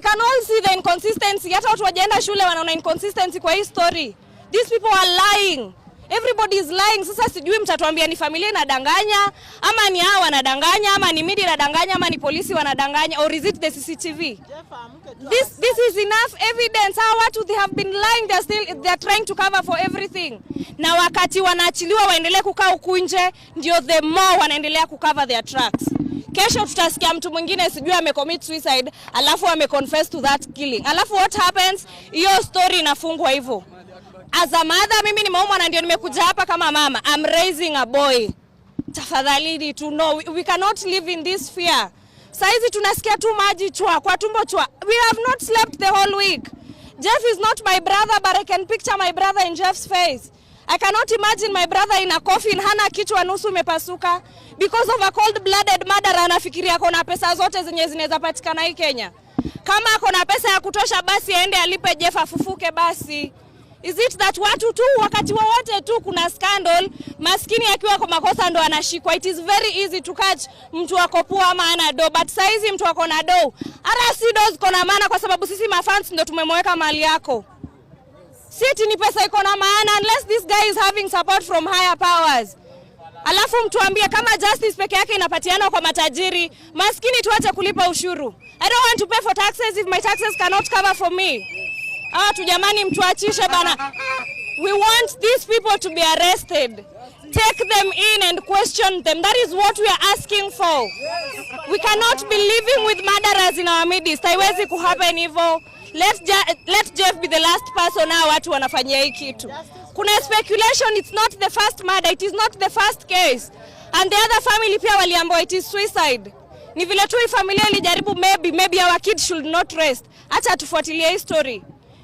can all see the inconsistency. Hata watu wajaenda shule wanaona inconsistency kwa hii story. These people are lying. Everybody is lying. Sasa sijui mtatuambia ni familia inadanganya, ama ni hao wanadanganya, ama ni media inadanganya, ama ni polisi wanadanganya, or is it the CCTV? This is enough evidence. How watu they have been lying, they are trying to cover for everything. Na wakati wanaachiliwa waendelee kukaa huku nje, ndio the more wanaendelea kucover their tracks. Kesho tutasikia mtu mwingine sijui amecommit suicide, alafu ameconfess to that killing. Alafu what happens? Hiyo story inafungwa hivyo. As a mother, mimi ni mama na ndio nimekuja hapa kama mama. I'm raising a boy. Tafadhali to know we cannot live in this fear. Saizi tunasikia tu maji chwa kwa tumbo chwa. We have not slept the whole week. Jeff is not my brother, but I can picture my brother in Jeff's face. I cannot imagine my brother in a coffin, hana kichwa nusu imepasuka because of a cold-blooded murder. Anafikiria kona pesa zote zenye zinaweza patikana hii Kenya. Kama akona pesa ya kutosha basi aende alipe Jeff afufuke basi. Is it that watu tu wakati wowote tu kuna scandal, maskini akiwa kwa makosa ndo anashikwa? It is very easy to catch mtu wako poa ama ana do, but saizi mtu wako na do. Ara si do ziko na maana kwa sababu sisi mafans ndo tumemweka mali yako. Siti ni pesa iko na maana unless this guy is having support from higher powers. Alafu mtuambie kama justice peke yake inapatiana kwa matajiri, maskini tuache kulipa ushuru. I don't want to pay for taxes if my taxes cannot cover for me. Tu jamani mtuachishe bana. We want these people to be arrested. Take them in and question them. That is what we are asking for. We cannot be living with murderers in our midst. Haiwezi kuhappen hivyo. Let Jeff be the last person now watu wanafanyia hii kitu. Kuna speculation it's not the first murder, it is not the first case. And the other family pia waliambiwa it is suicide. Ni vile tu hii familia ilijaribu maybe our kids should not rest. Acha tufuatilie hii story.